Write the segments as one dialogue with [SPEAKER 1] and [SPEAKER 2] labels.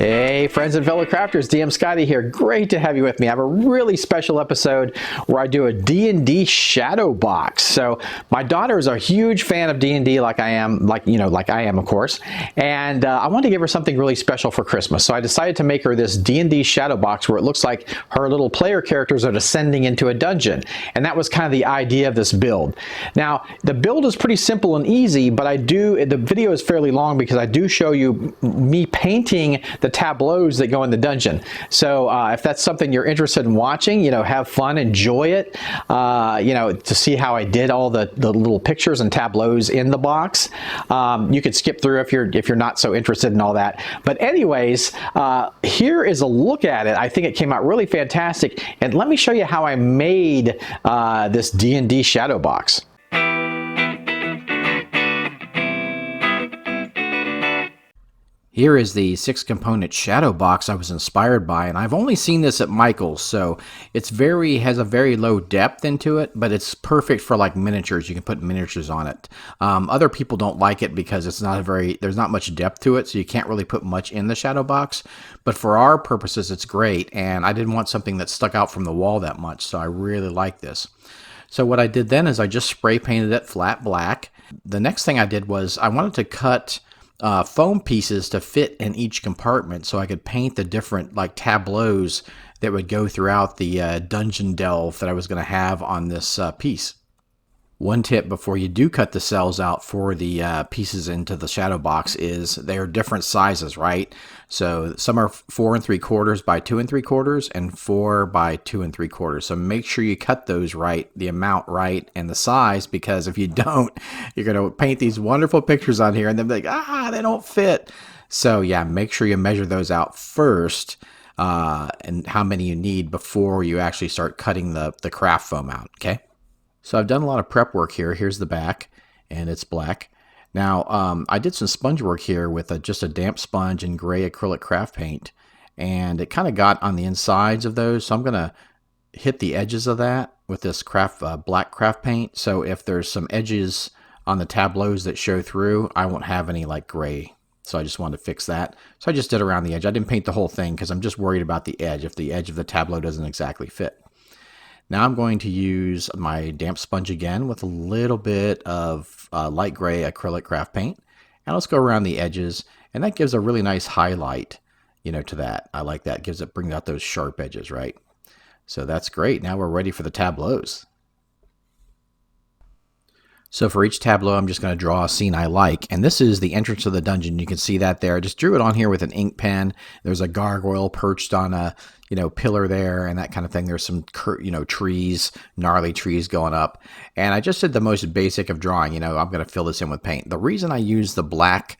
[SPEAKER 1] Hey friends and fellow crafters, DM Scotty here. Great to have you with me. I have a really special episode where I do a D&D shadow box. So my daughter is a huge fan of D&D like I am, of course. And I wanted to give her something really special for Christmas. So I decided to make her this D&D shadow box where it looks like her little player characters are descending into a dungeon. And that was kind of the idea of this build. Now, the build is pretty simple and easy, but the video is fairly long because I do show you me painting the tableaus that go in the dungeon. So if that's something you're interested in watching, have fun, enjoy it, to see how I did all the little pictures and tableaus in the box. You could skip through if you're not so interested in all that. But anyways, here is a look at it. I think it came out really fantastic. And let me show you how I made this D&D shadow box. Here is the 6-component shadow box I was inspired by, and I've only seen this at Michael's, so has a very low depth into it, but it's perfect for like miniatures. You can put miniatures on it. Other people don't like it because there's not much depth to it, so you can't really put much in the shadow box. But for our purposes, it's great, and I didn't want something that stuck out from the wall that much, so I really like this. So what I did then is I just spray painted it flat black. The next thing I did was I wanted to cut foam pieces to fit in each compartment so I could paint the different tableaus that would go throughout the dungeon delve that I was going to have on this piece. One tip before you do cut the cells out for the pieces into the shadow box is they're different sizes, right? So some are 4 3/4 by 2 3/4 and 4 by 2 3/4. So make sure you cut those right, the amount right, and the size, because if you don't, you're going to paint these wonderful pictures on here and then be like, they don't fit. So yeah, make sure you measure those out first and how many you need before you actually start cutting the craft foam out, okay? So I've done a lot of prep work here. Here's the back, and it's black. Now, I did some sponge work here with just a damp sponge and gray acrylic craft paint, and it kind of got on the insides of those. So I'm going to hit the edges of that with this black craft paint. So if there's some edges on the tableaus that show through, I won't have any gray. So I just wanted to fix that. So I just did around the edge. I didn't paint the whole thing because I'm just worried about the edge, if the edge of the tableau doesn't exactly fit. Now I'm going to use my damp sponge again with a little bit of light gray acrylic craft paint. And let's go around the edges, and that gives a really nice highlight, to that. I like that. Brings out those sharp edges, right? So that's great. Now we're ready for the tableaus. So for each tableau, I'm just going to draw a scene I like. And this is the entrance of the dungeon. You can see that there. I just drew it on here with an ink pen. There's a gargoyle perched on a, pillar there and that kind of thing. There's some, trees, gnarly trees going up. And I just did the most basic of drawing. I'm going to fill this in with paint. The reason I use the black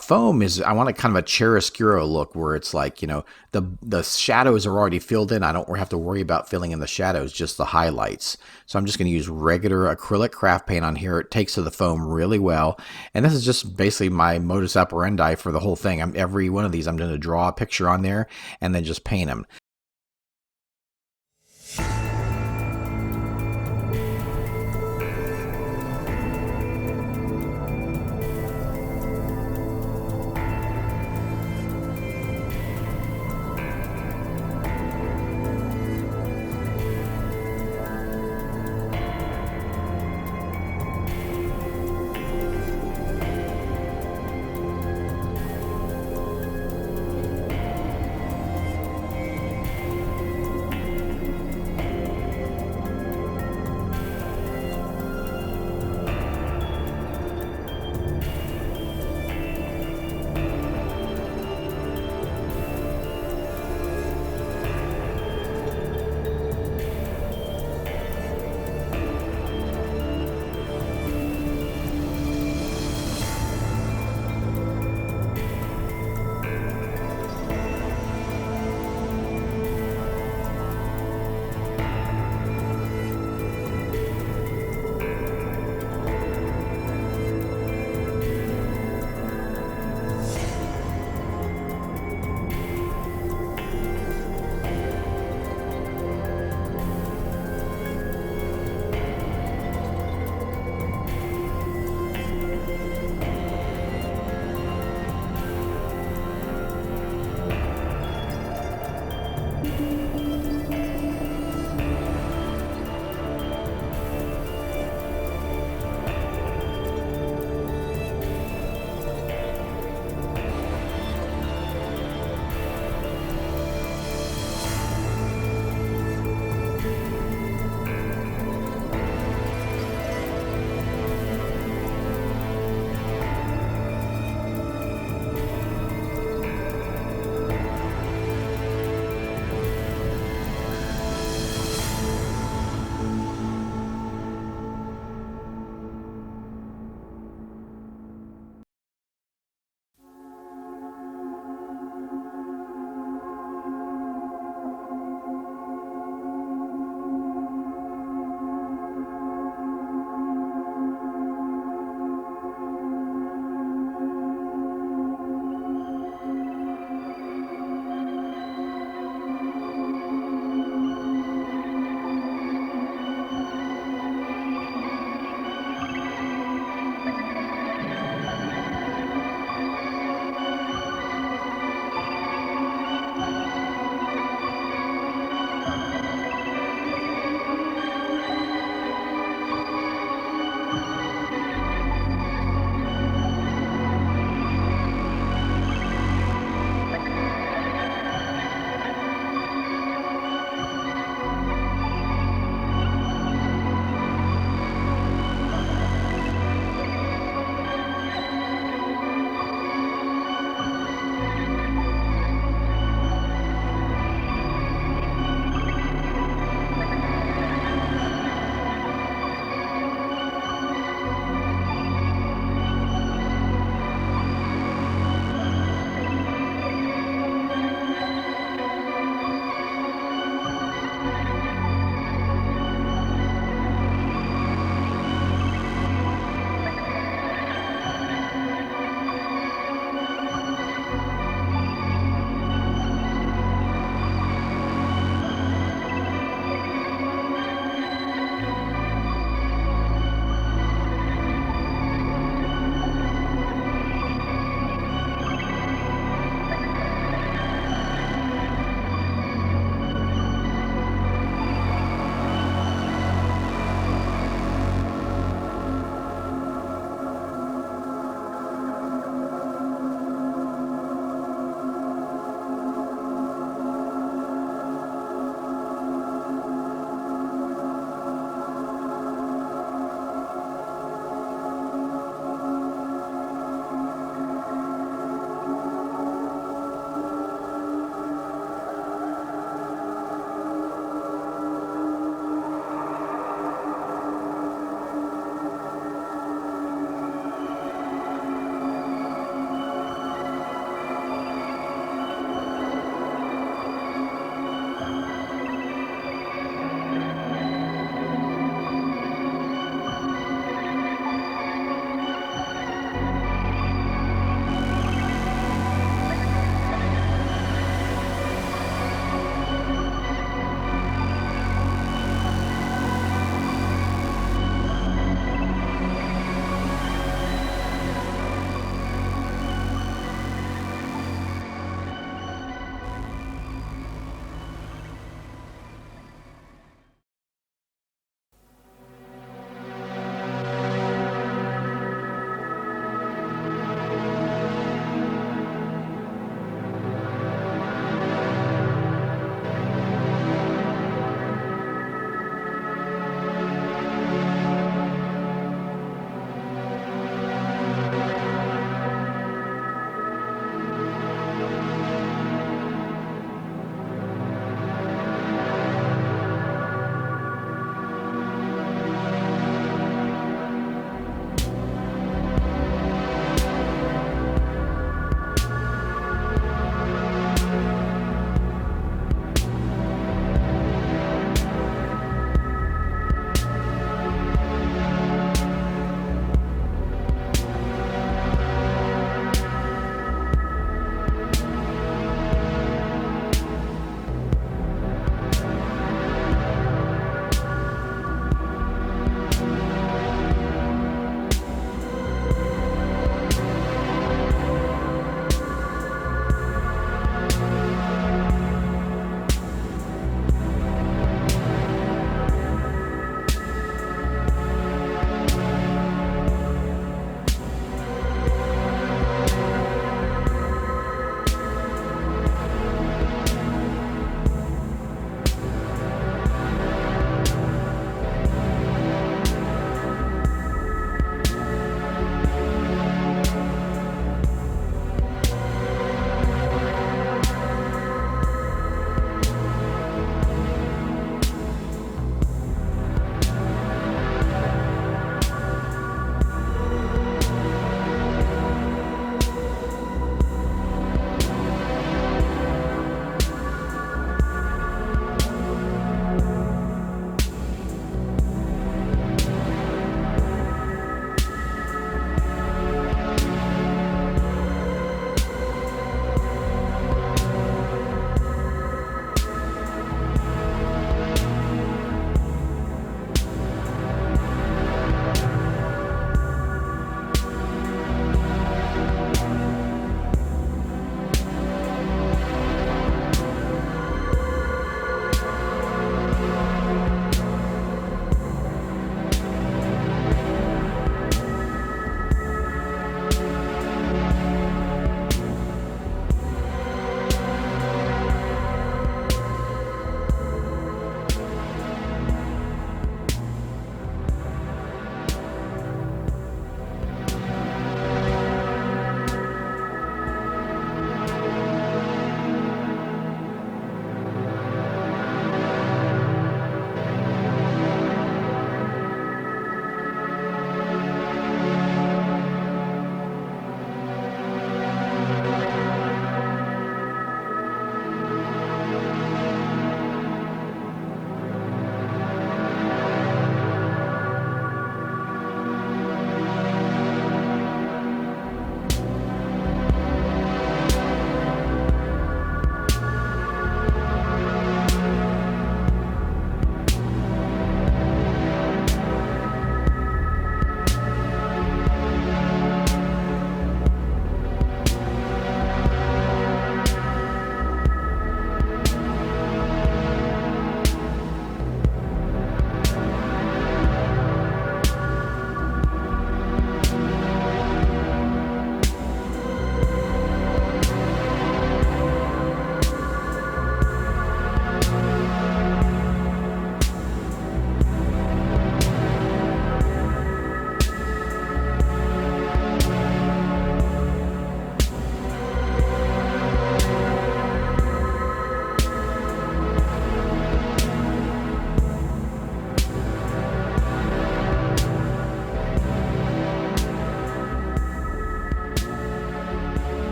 [SPEAKER 1] foam is I want a kind of a chiaroscuro look where it's the shadows are already filled in. I don't have to worry about filling in the shadows, just the highlights. So I'm just going to use regular acrylic craft paint on here. It takes to the foam really well. And this is just basically my modus operandi for the whole thing. Every one of these I'm going to draw a picture on there and then just paint them.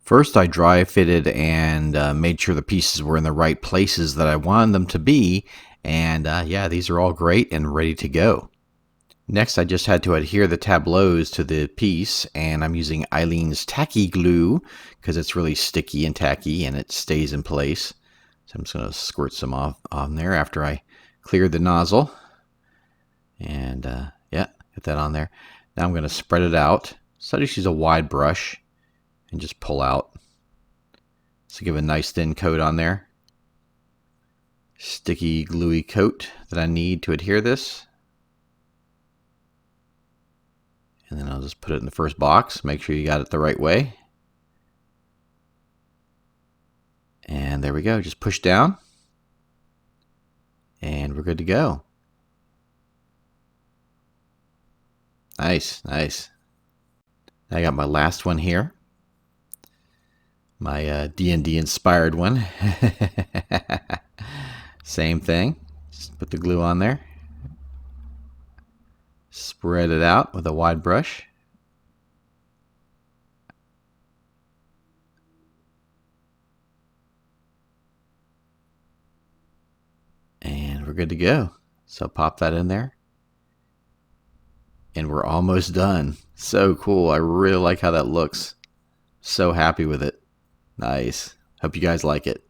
[SPEAKER 1] First, I dry fitted and made sure the pieces were in the right places that I wanted them to be. And yeah, these are all great and ready to go. Next, I just had to adhere the tableaux to the piece, and I'm using Eileen's tacky glue because it's really sticky and tacky and it stays in place. So I'm just going to squirt some off on there after I clear the nozzle. And yeah, get that on there. Now I'm going to spread it out. So I just use a wide brush and just pull out. So give a nice thin coat on there. Sticky, gluey coat that I need to adhere this. And then I'll just put it in the first box. Make sure you got it the right way. And there we go. Just push down. And we're good to go. Nice, nice. I got my last one here. My D&D inspired one. Same thing. Just put the glue on there. Spread it out with a wide brush. And we're good to go. So pop that in there. And we're almost done. So cool. I really like how that looks. So happy with it. Nice. Hope you guys like it.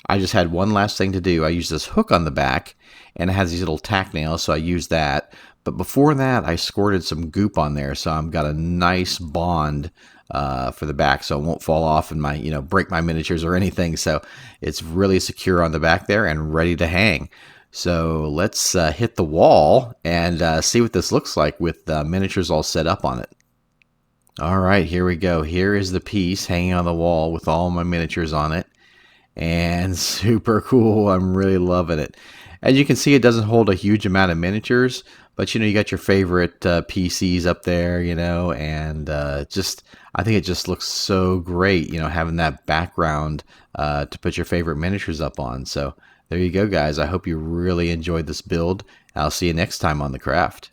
[SPEAKER 1] I just had one last thing to do. I used this hook on the back, and it has these little tack nails, so I used that. But before that, I squirted some goop on there, so I've got a nice bond for the back, so it won't fall off and break my miniatures or anything. So it's really secure on the back there and ready to hang. So let's hit the wall and see what this looks like with miniatures all set up on it. All right, here we go. Here is the piece hanging on the wall with all my miniatures on it. And super cool. I'm really loving it. As you can see, it doesn't hold a huge amount of miniatures, but you got your favorite PCs up there, and I think it just looks so great, having that background to put your favorite miniatures up on. So there you go, guys. I hope you really enjoyed this build. I'll see you next time on The Craft.